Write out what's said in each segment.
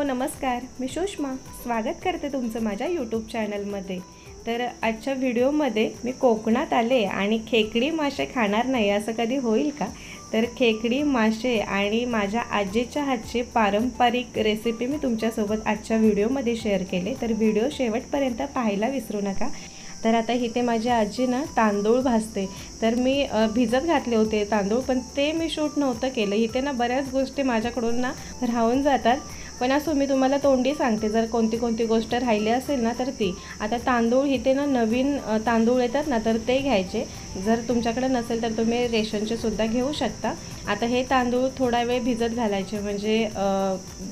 नमस्कार, मी सुषमा स्वागत करते तुमचं माझ्या यूट्यूब चॅनलमध्ये। तर आजच्या व्हिडिओमध्ये मी कोकणात आले आणि खेकडी मासे खाणार नाही असं कधी होईल का? तर खेकडी मासे आणि माझ्या आजीच्या हातची पारंपरिक रेसिपी मी तुमच्यासोबत आजच्या व्हिडिओमध्ये शेअर केले, तर व्हिडिओ शेवटपर्यंत पाहायला विसरू नका। तर आता इथे माझी आजी ना तांदूळ भाजते, तर मी भिजत घातले होते तांदूळ, पण ते मी शूट नव्हतं केलं। इथे ना बऱ्याच गोष्टी माझ्याकडून ना राहून जातात, पण असो मी तुम्हाला तोंडी सांगते, जर कोणती गोष्ट राहिली असेल ना तर ती। आता तांदूळ इथे ना नवीन तांदूळ येतात ना तर ते घ्यायचे, जर तुमच्याकडे नसेल तर तुम्ही रेशनचे सुद्धा घेऊ शकता। आता हे तांदूळ थोडा वेळ भिजत घालायचे, म्हणजे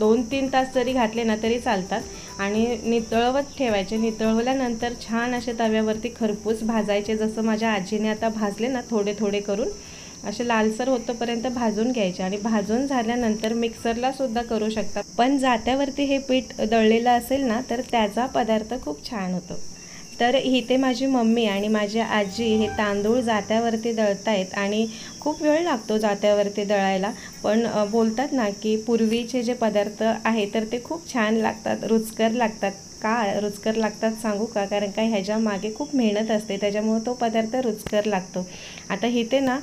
2-3 तास जरी घातले ना तरी चालतात आणि नितळवत ठेवायचे। नितळवल्यानंतर छान असे तव्यावरती खरपूस भाजायचे, जसं माझ्या आजीने आता भाजले ना थोडे थोडे करून असे लालसर होतपर्यंत भाजून घ्यायचे। आणि भाजून झाल्यानंतर मिक्सरला सुद्धा करू शकता, पण जात्यावरती हे पीठ दळलेलं असेल ना तर त्याचा पदार्थ खूप छान होतो। तर इथे माझी मम्मी आणि माझी आजी हे तांदूळ जात्यावरती दळतायत आणि खूप वेळ लागतो जात्यावरती दळायला, पण बोलतात ना की पूर्वीचे जे पदार्थ आहे तर ते खूप छान लागतात, रुचकर लागतात। का रुचकर लागतात सांगू का? कारण का ह्याच्या मागे खूप मेहनत असते, त्याच्यामुळे तो पदार्थ रुचकर लागतो। आता इथे ना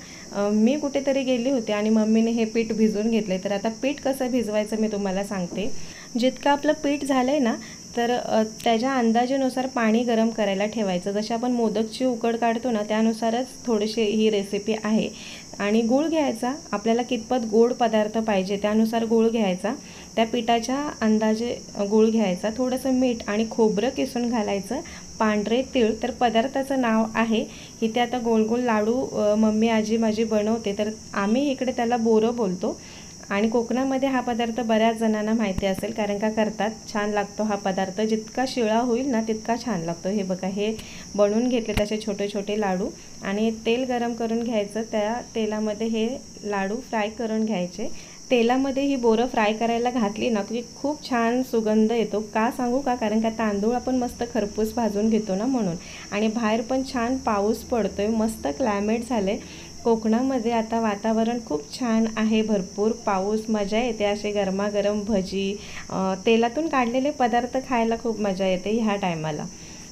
मी कुठेतरी गेली होती आणि मम्मीने हे पीठ भिजवून घेतले। तर आता पीठ कसं भिजवायचं मी तुम्हाला सांगते। जितकं आपलं पीठ झालं आहे ना तर त्याच्या अंदाजानुसार पाणी गरम करायला ठेवायचं, जसे आपण मोदकची उकड काढतो ना त्यानुसारच थोडीशी ही रेसिपी आहे। आणि गूळ घ्यायचा, आपल्याला कितपत गोड पदार्थ पाहिजे त्यानुसार गूळ घ्यायचा, त्या पिठाच्या अंदाजे गूळ घ्यायचा, थोडंसं मीठ आणि खोबरं किसून घालायचं, पांढरे तीळ। तर पदार्थाचं नाव आहे इथे आता गोल गोल लाडू मम्मी आजी माझी बनवते, तर आम्ही इकडे त्याला बोरं बोलतो। आणि कोकणामध्ये हा पदार्थ बऱ्याच जणांना माहिती असेल, कारण का करतात, छान लागतो हा पदार्थ। जितका शिळा होईल ना तितका छान लागतो। हे बघा, हे बनवून घेतले तसे छोटे छोटे लाडू आणि तेल गरम करून घ्यायचं, त्या तेलामध्ये हे लाडू फ्राय करून घ्यायचे। तेलामध्ये ही बोरं फ्राय करायला घातली ना की खूप छान सुगंध येतो। का सांगू का? कारण का तांदूळ आपण मस्त खरपूस भाजून घेतो ना म्हणून। आणि बाहेर पण छान पाऊस पडतोय, मस्त क्लायमेट झाले कोकणामध्ये। आता वातावरण खूप छान आहे, भरपूर पाऊस, मजा येते। असे गरमागरम भजी, तेलातून काढलेले पदार्थ खायला खूप मजा येते ह्या टायमाला।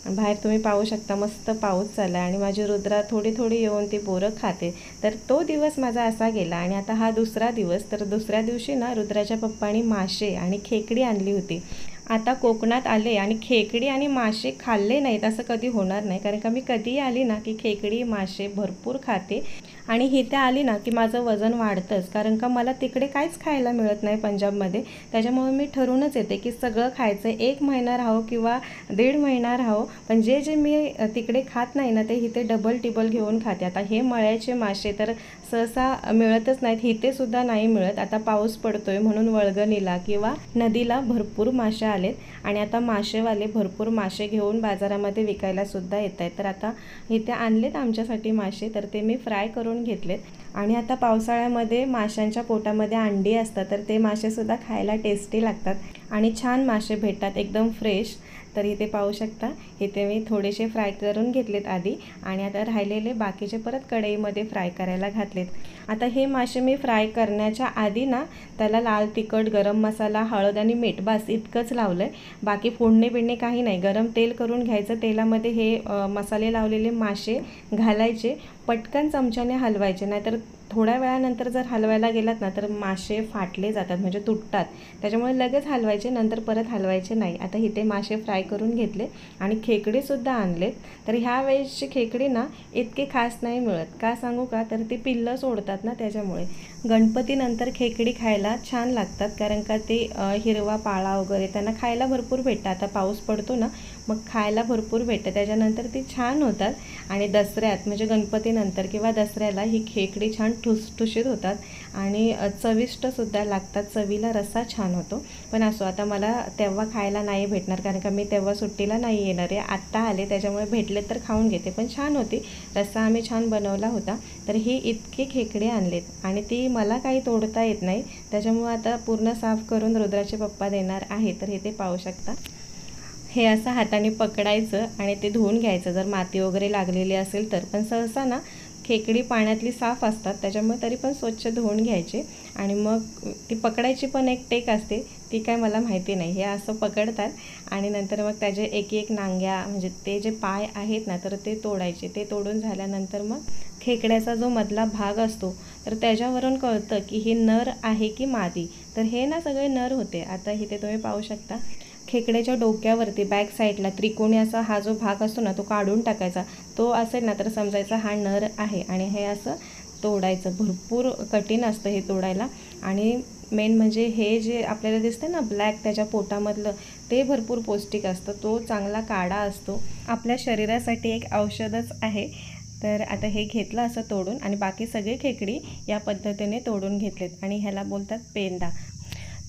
बाहेर तुम्ही पाहू शकता मस्त पाऊस चालला आणि माझी रुद्रा थोडी थोडी येऊन ती बोरं खाते। तर तो दिवस माझा असा गेला। आणि आता हा दुसरा दिवस, तर दुसऱ्या दिवशी ना रुद्राच्या पप्पांनी मासे आणि खेकडी आणली होती। आता कोकणात आले आणि खेकडी आणि मासे खाल्ले नाहीत असं कधी होणार नाही, कारण का मी कधीही आली ना की खेकडी मासे भरपूर खाते। आणि इथे आली ना की माझं वजन वाढतंच, कारण का मला तिकडे काहीच खायला मिळत नाही पंजाबमध्ये, त्याच्यामुळे मी ठरवूनच येते की सगळं खायचं, 1 महिना राहो किंवा 1.5 महिना राहो, पण जे जे मी तिकडे खात नाही ना ते इथे डबल टिबल घेऊन खाते। आता हे मळ्याचे मासे तर सहसा मिळतच नाहीत, इथे सुद्धा नाही मिळत। आता पाऊस पडतोय म्हणून वळगणीला किंवा नदीला भरपूर मासे आलेत आणि आता मासेवाले भरपूर मासे घेऊन बाजारामध्ये विकायला सुद्धा येत आहेत। तर आता इथे आणलेत आमच्यासाठी मासे, तर ते मी फ्राय करून घेतलेत। आणि आता पावसाळ्यामध्ये माशांच्या पोटामध्ये अंडी असतात, तर ते मासे सुद्धा खायला टेस्टी लागतात आणि छान मासे भेटतात एकदम फ्रेश। तर इथे पाहू शकता, इथे मी थोडेसे फ्राय करून घेतलेत आधी आणि आता राहिलेले बाकीचे परत कढईमध्ये फ्राय करायला घातलेत। आता हे मासे मी फ्राय करण्याच्या आधी ना त्याला लाल तिखट, गरम मसाला, हळद आणि मीठ बस इतकंच लावलं आहे, बाकी फोडणी बिडणे काही नाही। गरम तेल करून घ्यायचं, तेलामध्ये हे मसाले लावलेले मासे घालायचे, पटकन चमच्याने हलवायचे, नाहीतर थोड्या वेळानंतर जर हलवायला गेलात ना तर मासे फाटले जातात, म्हणजे तुटतात, त्याच्यामुळे लगेच हलवायचे, नंतर परत हलवायचे नाही। आता इथे मासे फ्राय करून घेतले आणि खेकडीसुद्धा आणलेत। तर ह्या वेळेसची खेकडी ना इतकी खास नाही मिळत, का सांगू का? तर ती पिल्लं सोडतात ना त्याच्यामुळे। गणपतीनंतर खेकडी खायला छान लागतात, कारण का ते हिरवा पाळा वगैरे त्यांना खायला भरपूर भेटतं। आता पाऊस पडतो ना मग खायला भरपूर भेटतं, त्याच्यानंतर ती छान होतात। आणि दसऱ्यात म्हणजे गणपतीनंतर किंवा दसऱ्याला ही खेकडी छान ठुसठुशीत होतात आणि चविष्टसुद्धा लागतात, चवीला रस्सा छान होतो। पण असो, आता मला तेव्हा खायला नाही भेटणार, कारण का मी तेव्हा सुट्टीला नाही येणार आहे, आत्ता आले, त्याच्यामुळे भेटले तर खाऊन घेते। पण छान होती, रस्सा आम्ही छान बनवला होता। तर ही इतकी खेकडे आणलेत आणि ती मला काही तोडता येत नाही, त्याच्यामुळे आता पूर्ण साफ करून रुद्राचे पप्पा देणार आहे। तर इथे पाहू शकता, हे असं हाताने पकडायचं आणि ते धुवून घ्यायचं जर माती वगैरे लागलेली असेल तर। पण सहसा ना खेकडी पाण्यातली साफ असतात, त्याच्यामुळे तरी पण स्वच्छ धुवून घ्यायचे आणि मग ती पकडायची पण एक टेक असते, ती काय मला माहिती नाही. हे असं पकडतात आणि नंतर मग त्याचे एक एक नांग्या म्हणजे ते जे पाय आहेत ना तर ते तोडायचे. ते तोडून झाल्यानंतर मग खेकड्याचा जो मधला भाग असतो तर त्याच्यावरून कळतं की हे नर आहे की मादी. तर हे ना सगळे नर होते. आता इथे तुम्ही पाहू शकता खेकड्याच्या डोक्यावरती बॅक साईडला त्रिकोणी असा हा जो भाग असतो ना तो काढून टाकायचा. तो असेल ना तर समजायचा हा नर आहे आणि हे असं तोडायचं. भरपूर कठीण असतं हे तोडायला. आणि मेन म्हणजे हे जे आपल्याला दिसतं ना ब्लॅक त्याच्या पोटामधलं ते भरपूर पौष्टिक असतं. तो चांगला काढा असतो, आपल्या शरीरासाठी एक औषधच आहे. तर आता हे घेतलं असं तोडून आणि बाकी सगळे खेकडी या पद्धतीने तोडून घेतलेत आणि ह्याला बोलतात पेंदा.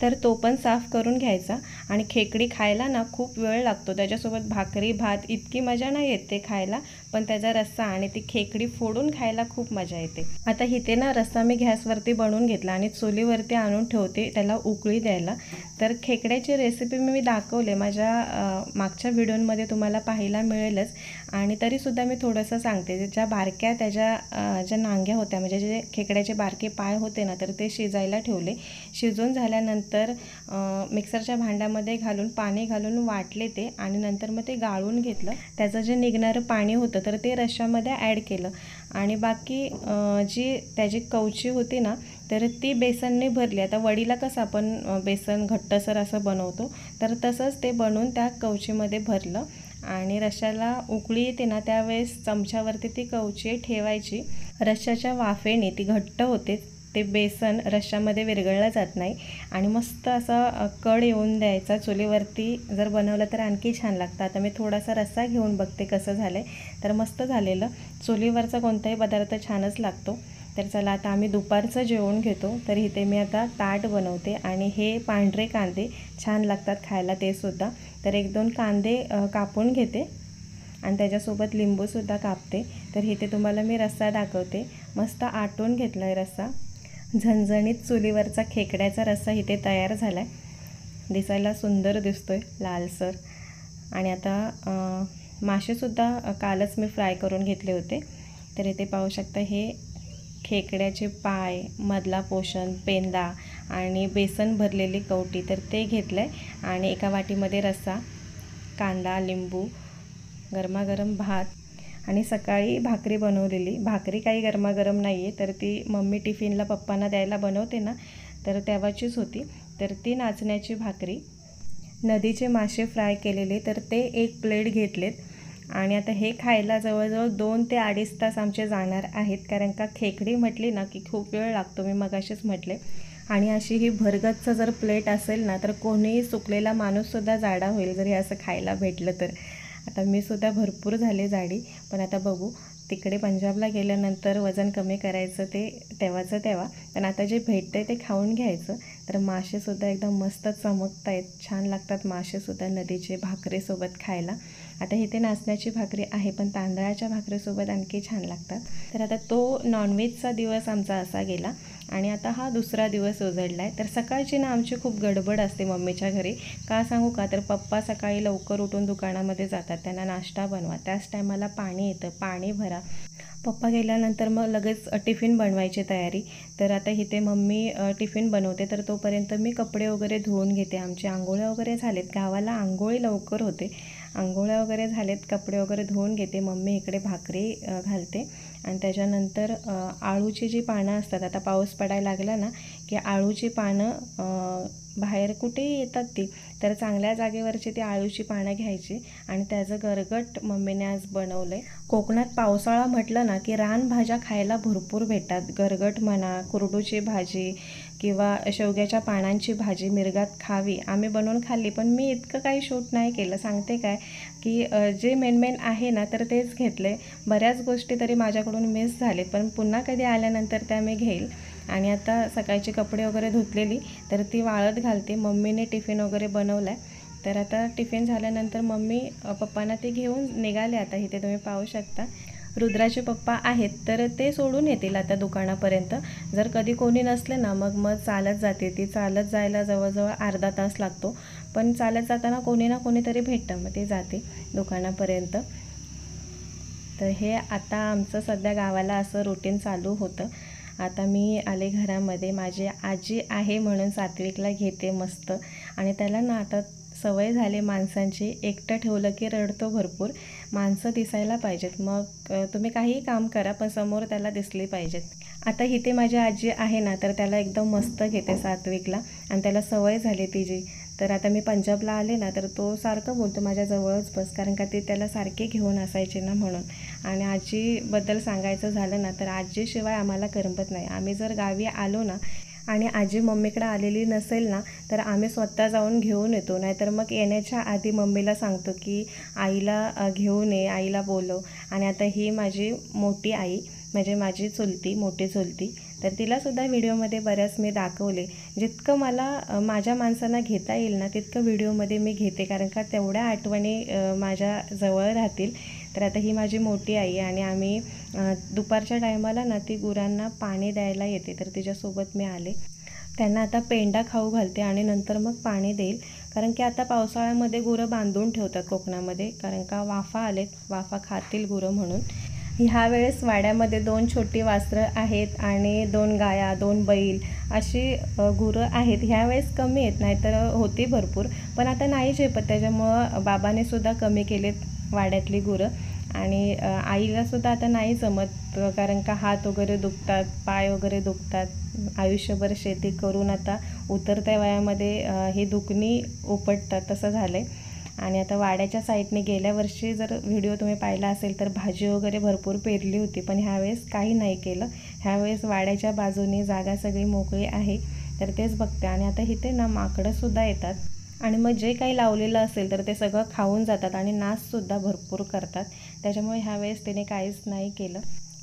तर तो पण साफ करून घ्यायचा. आणि खेकडी खायला ना खूप वेळ लागतो. त्याच्यासोबत भाकरी भात इतकी मजा नाही येत ते खायला, पण त्याचा रस्सा आणि ती खेकडी फोडून खायला खूप मजा येते. आता इथे ना रस्सा मी गॅसवरती बनवून घेतला आणि चुलीवरती आणून ठेवते त्याला उकळी द्यायला. तर खेकड्याची रेसिपी मी दाखवले माझ्या मागच्या व्हिडिओमध्ये, तुम्हाला पाहायला मिळेलच. आणि तरीसुद्धा मी थोडंसं सांगते. ज्या बारक्या त्याच्या ज्या नांग्या होत्या म्हणजे जे खेकड्याचे बारके पाय होते ना तर ते शिजायला ठेवले. शिजून झाल्यानंतर मिक्सरच्या भांड्यामध्ये घालून पाणी घालून वाटले ते आणि नंतर मग ते गाळून घेतलं. त्याचं जे निघणारं पाणी होतं तर ते रश्श्यामध्ये ॲड केलं. आणि बाकी जी त्याची कवची होती ना तर ती बेसनने भरली. आता वडीला कसं आपण बेसन घट्टसर असं बनवतो तर तसंच ते बनवून त्या कवचीमध्ये भरलं. आणि रश्श्याला उकळी येते ना त्यावेळेस चमच्यावरती ती कवची ठेवायची. रश्श्याच्या वाफेने ती घट्ट होते, ते बेसन रश्श्यामध्ये विरघळलं जात नाही. आणि मस्त असा कड येऊन द्यायचा. चुलीवरती जर बनवलं तर आणखी छान लागतं. आता मी थोडासा रस्सा घेऊन बघते कसं झालं आहे. तर मस्त झालेलं. चुलीवरचा कोणताही पदार्थ छानच लागतो. तर चला आता आम्ही दुपारचं जेवण घेतो. तर इथे मी आता ताट बनवते आणि हे पांढरे कांदे छान लागतात खायला ते सुद्धा. तर 1-2 कांदे कापून घेते आणि त्याच्यासोबत लिंबूसुद्धा कापते. तर इथे तुम्हाला मी रस्सा दाखवते. मस्त आटून घेतला आहे रस्सा. झणझणीत चुलीवरचा खेकड्याचा रस्सा इथे तयार झाला आहे. दिसायला सुंदर दिसतोय, लालसर. आणि आता मासेसुद्धा कालच मी फ्राय करून घेतले होते. तर इथे पाहू शकता हे खेकड्याचे पाय, मधला पोर्शन, पेंदा आणि बेसन भरलेली कवटी तर ते घेतलं आहे. आणि एका वाटीमध्ये रस्सा, कांदा, लिंबू, गरमागरम भात आणि सकाळी भाकरी बनवलेली. भाकरी काही गरमागरम नाही आहे, तर ती मम्मी टिफिनला पप्पांना द्यायला बनवते ना तर तेव्हाचीच होती. तर ती नाचण्याची भाकरी, नदीचे मासे फ्राय केलेले तर ते 1 प्लेट घेतलेत. आणि आता हे खायला जवळजवळ 2 ते 2.5 तास आमचे जाणार आहेत. कारण का खेकडी म्हटली ना की खूप वेळ लागतो, मी मगाशीच म्हटले. आणि अशी ही भरगच्च जर प्लेट असेल ना तर कोणीही सुकलेला माणूससुद्धा जाडा होईल जर हे असं खायला भेटलं तर. आता मी सुद्धा भरपूर झाले जाडी, पण आता बघू तिकडे पंजाबला गेल्यानंतर वजन कमी करायचं ते तेव्हाचं तेव्हा. पण आता जे भेटतं ते खाऊन घ्यायचं. तर मासेसुद्धा एकदम मस्त चमकत आहेत, छान लागतात मासेसुद्धा नदीचे भाकरीसोबत खायला. आता इथे नाचण्याची भाकरी आहे पण तांदळाच्या भाकरीसोबत आणखी छान लागतात. तर आता तो नॉनव्हेजचा दिवस आमचा असा गेला. आणि आता हा दुसरा दिवस उजडला आहे. तर सकाळची ना आमची खूप गडबड असते मम्मीच्या घरी. का सांगू का, तर पप्पा सकाळी लवकर उठून दुकानामध्ये जातात, त्यांना नाश्ता बनवा, त्याच टायमाला पाणी येतं, पाणी भरा. पप्पा गेल्यानंतर मग लगेच टिफिन बनवायची तयारी. तर आता इथे मम्मी टिफिन बनवते. तर तोपर्यंत मी कपडे वगैरे धुवून घेते. आमचे आंघोळ्या वगैरे झालेत, गावाला आंघोळी लवकर होते. आंघोळ्या वगैरे झालेत, कपडे वगैरे धुवून घेते. मम्मी इकडे भाकरी घालते. आणि त्याच्यानंतर आळूची जी पानं असतात, आता पाऊस पडायला लागला ना की आळूची पानं बाहेर कुठेही येतात ती, तर चांगल्या जागेवरची ती आळूची पानं घ्यायची आणि त्याचं गरगट मम्मीने आज बनवलं आहे. कोकणात पावसाळा म्हटलं ना की रानभाज्या खायला भरपूर भेटतात. गरगट म्हणा, कुरडूची भाजी किंवा शेवग्याच्या पानांची भाजी मिरगात खावी, आम्ही बनवून खाल्ली. पण मी इतकं काही शूट नाही केलं. सांगते काय की जे मेन आहे ना तर तेच घेतले. बऱ्याच गोष्टी तरी माझ्याकडून मिस झालेत, पण पुन्हा कधी आल्यानंतर त्या मी घेईल. आणि आता सकाळची कपडे वगैरे धुतलेली तर ती वाळत घालते. मम्मीने टिफिन वगैरे बनवला आहे. तर आता टिफिन झाल्यानंतर मम्मी पप्पांना ते घेऊन निघाले. आता इथे तुम्ही पाहू शकता रुद्राचे पप्पा आहेत तर ते सोडून येतील आता दुकानापर्यंत. जर कधी कोणी नसले ना मग चालत जाते. ती चालत जायला जवळजवळ अर्धा तास लागतो, पण चालत जाताना कोणी ना कोणीतरी भेटतं, मग ते जाते दुकानापर्यंत. तर हे आता आमचं सध्या गावाला असं रुटीन चालू होतं. आता मी आले घरामध्ये. माझी आजी आहे म्हणून सात्विकला घेते मस्त. आणि त्याला ना आता सवय झाली माणसांची, एकटं ठेवलं की रडतो भरपूर. माणसं दिसायला पाहिजेत, मग तुम्ही काहीही काम करा पण समोर त्याला दिसली पाहिजेत. आता इथे माझी आजी आहे ना, तर त्याला एकदम मस्त घेते सात्विकला आणि त्याला सवय झाली तिची. तर आता मी पंजाबला आले ना, तर तो सारखं बोलतो माझ्या जवळच बस, कारण का ते त्याला सारखे घेऊन असायचे ना म्हणून. आणि आजीबद्दल सांगायचं झालं ना, तर आजीशिवाय आम्हाला करमत नाही. आम्ही जर गावी आलो ना आणि आजी मम्मीकडे आलेली नसेल ना, तर आम्ही स्वतः जाऊन घेऊन येतो. नाहीतर मग येण्याच्या आधी मम्मीला सांगतो की आईला घेऊन ये, आईला बोलव. आणि आता ही माझी मोठी आई म्हणजे माझी चुलती, मोठी चुलती, तर तिलासुद्धा व्हिडिओमध्ये बऱ्याच मी दाखवले. जितकं मला माझ्या माणसांना घेता येईल ना तितकं व्हिडिओमध्ये मी घेते, कारण का तेवढ्या आठवणी माझ्या जवळ राहतील. तर आता ही माझी मोठी आई आणि आम्ही दुपारच्या टायमाला ना ती गुरांना पाणी द्यायला येते, तर तिच्यासोबत मी आले. त्यांना आता पेंडा खाऊ घालते आणि नंतर मग पाणी देईल, कारण की आता पावसाळ्यामध्ये गुरं बांधून ठेवतात कोकणामध्ये, कारण का वाफा आलेत, वाफा खातील गुरं म्हणून. ह्या वेळेस वाड्यामध्ये 2 छोटी वासरं आहेत आणि 2 गाया, 2 बैल अशी गुरं आहेत. ह्यावेळेस कमी आहेत, नाहीतर होती भरपूर, पण आता नाही झेपत. त्याच्यामुळं बाबाने सुद्धा कमी केलेत वाड्यातली गुरं. आणि आईलासुद्धा आता नाही जमत, कारण का हात वगैरे दुखतात, पाय वगैरे दुखतात. आयुष्यभर शेती करून आता उतरत्या वयामध्ये ही दुखणी उपटतात, तसं झालं आहे. आणि आता वाड्याच्या साईडने गेल्या वर्षी जर व्हिडिओ तुम्ही पाहिला असेल तर भाजी वगैरे भरपूर पेरली होती, पण ह्यावेळेस काही नाही केलं. ह्यावेळेस वाड्याच्या बाजूने जागा सगळी मोकळी आहे, तर तेच बघते. आणि आता इथे ना माकडंसुद्धा येतात आणि मग जे काही लावलेलं असेल तर ते सगळं खाऊन जातात आणि नाशसुद्धा भरपूर करतात. त्याच्यामुळे ह्यावेळेस त्याने काहीच नाही केलं.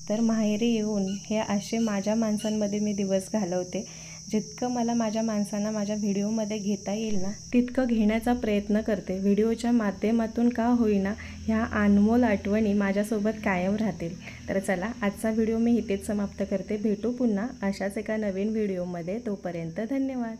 तर माहेरी येऊन हे असे माझ्या माणसांमध्ये मी दिवस घालवते. जितकं मला माझ्या माणसांना माझ्या व्हिडिओमध्ये घेता येईल ना तितकं घेण्याचा प्रयत्न करते. व्हिडिओच्या माध्यमातून का होईना ह्या अनमोल आठवणी माझ्यासोबत कायम राहतील. तर चला, आजचा व्हिडिओ मी इथेच समाप्त करते. भेटू पुन्हा अशाच एका नवीन व्हिडिओमध्ये. तोपर्यंत धन्यवाद.